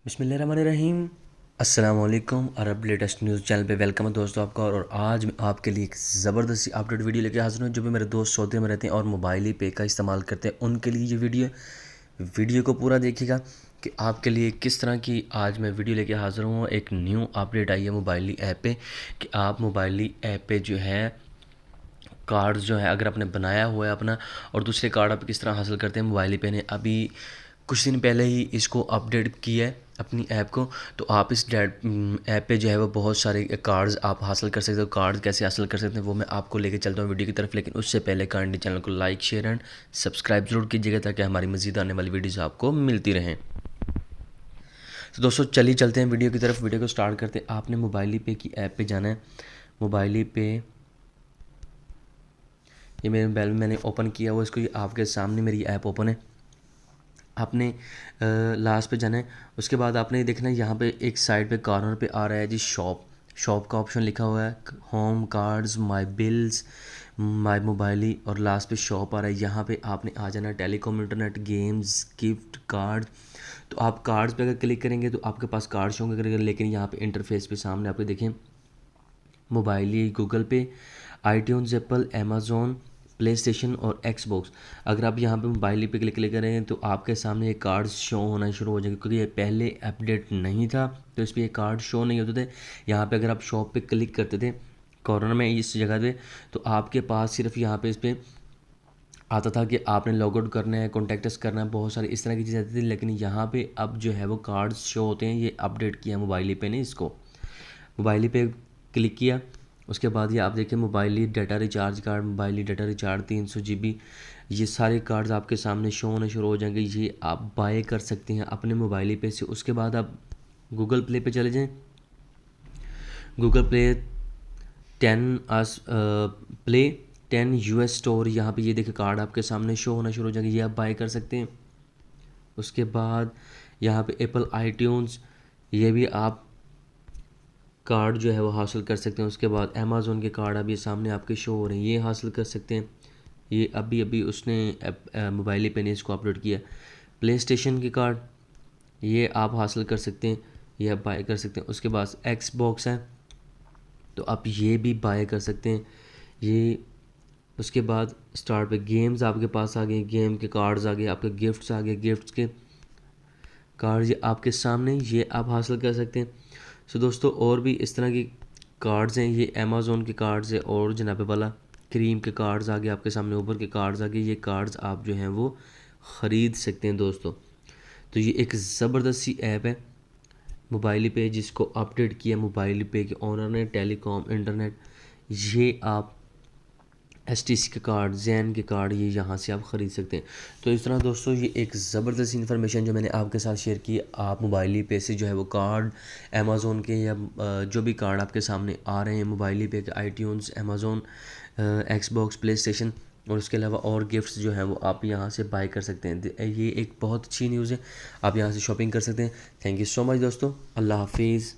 बिस्मिल्लाहिर्रहमानिर्रहीम। अस्सलाम वालेकुम। अरब लेटेस्ट न्यूज़ चैनल पे वेलकम है दोस्तों आपका। और आज मैं आपके लिए एक ज़बरदस्त सी अपडेट वीडियो लेके हाज़िर हूँ। जो भी मेरे दोस्त सऊदी में रहते हैं और मोबाइल ही पे का इस्तेमाल करते हैं उनके लिए ये वीडियो को पूरा देखिएगा कि आपके लिए किस तरह की आज मैं वीडियो लेके हाज़िर हूँ। एक न्यू अपडेट आई है मोबाइली ऐप पे कि आप मोबाइली ऐप पे जो है कार्ड्स जो है अगर आपने बनाया हुआ है अपना और दूसरे कार्ड आप किस तरह हासिल करते हैं। मोबाइल पे ने अभी कुछ दिन पहले ही इसको अपडेट किया है अपनी ऐप को। तो आप इस ऐप पे जो है वो बहुत सारे कार्ड्स आप हासिल कर सकते हो। कार्ड्स कैसे हासिल कर सकते हैं वो मैं आपको लेके चलता हूँ वीडियो की तरफ, लेकिन उससे पहले काइंडली चैनल को लाइक शेयर एंड सब्सक्राइब ज़रूर कीजिएगा ताकि हमारी मज़ीद आने वाली वीडियोज़ आपको मिलती रहें। तो दोस्तों चलिए चलते हैं वीडियो की तरफ। वीडियो को स्टार्ट करते हैं। आपने मोबाइली पे की ऐप पे जाना है। मोबाइली पे ये मेरे मोबाइल में मैंने ओपन किया हुआ, इसको ये आपके सामने मेरी ऐप ओपन है। आपने लास्ट पे जाना है। उसके बाद आपने देखना है यहाँ पे एक साइड पे कॉर्नर पे आ रहा है जी शॉप का ऑप्शन लिखा हुआ है। Home, cards, my bills, my Mobily और लास्ट पे शॉप आ रहा है। यहाँ पे आपने आ जाना है telecom, internet, games, gift card. तो आप कार्ड्स पे अगर क्लिक करेंगे तो आपके पास कार्ड शो करेंगे, लेकिन यहाँ पे इंटरफेस पे सामने आपको देखें मोबाइली, गूगल पे, iTunes, Apple, Amazon, play station और एक्सबॉक्स। अगर आप यहाँ पे मोबाइल पे क्लिक करेंगे तो आपके सामने ये कार्ड्स शो होना शुरू हो जाएंगे, क्योंकि ये पहले अपडेट नहीं था तो इस पर ये कार्ड शो नहीं होते थे। यहाँ पे अगर आप शॉप पे क्लिक करते थे कॉर्नर में इस जगह पे, तो आपके पास सिर्फ यहाँ पे इस पर आता था कि आपने लॉग आउट करना है, कॉन्टैक्ट्स करना है, बहुत सारी इस तरह की चीज़ें आती थी। लेकिन यहाँ पे अब जो है वो कार्ड्स शो होते हैं। ये अपडेट किया मोबाइल पे ने इसको। मोबाइल पे क्लिक किया, उसके बाद ये आप देखिए Mobily data recharge card, Mobily data recharge 300 GB, ये सारे कार्ड्स आपके सामने शो होने शुरू हो जाएंगे। ये आप बाय कर सकते हैं अपने मोबाइल पे से। उसके बाद आप गूगल प्ले पे चले जाएं। गूगल प्ले 10 US स्टोर, यहाँ पे ये देखिए कार्ड आपके सामने शो होना शुरू हो जाएंगे, ये आप बाय कर सकते हैं। उसके बाद यहाँ पे एप्पल आईट्यून्स, ये भी आप कार्ड जो है वो हासिल कर सकते हैं। उसके बाद अमेज़ॉन के कार्ड अभी सामने आपके शो हो रहे हैं, ये हासिल कर सकते हैं। ये अभी अभी उसने मोबाइल पे ने इसको अपलोड किया। प्ले स्टेशन के कार्ड ये आप हासिल कर सकते हैं, ये आप बाय कर सकते हैं। उसके बाद एक्स बॉक्स है तो आप ये भी बाय कर सकते हैं ये। उसके बाद स्टार्ट पे गेम्स आपके पास आ गए, गेम के कार्ड्स आ गए, आपके गिफ्ट्स आ गए, गिफ्ट्स के कार्ड ये आपके सामने, ये आप हासिल कर सकते हैं। सो दोस्तों और भी इस तरह की कार्ड्स हैं, ये अमेज़ॉन के कार्ड्स है और जनाब वाला क्रीम के कार्ड्स आ गए आपके सामने, ऊबर के कार्ड्स आ गए। ये कार्ड्स आप जो हैं वो ख़रीद सकते हैं दोस्तों। तो ये एक ज़बरदस्त सी ऐप है मोबाइल पे जिसको अपडेट किया मोबाइल पे के ओनर ने, टेलीकॉम, इंटरनेट। ये आप STC के कार्ड, जैन के कार्ड, ये यहाँ से आप ख़रीद सकते हैं। तो इस तरह दोस्तों ये एक ज़बरदस्त इन्फॉर्मेशन जो मैंने आपके साथ शेयर की। आप मोबाइली पे से जो है वो कार्ड अमेज़ॉन के या जो भी कार्ड आपके सामने आ रहे हैं मोबाइली पे के, iTunes, Amazon, Xbox, play station और उसके अलावा और गिफ्ट्स जो हैं वो आप यहाँ से बाय कर सकते हैं। ये एक बहुत अच्छी न्यूज़ है, आप यहाँ से शॉपिंग कर सकते हैं। थैंक यू सो मच दोस्तों, अल्लाह हाफिज़।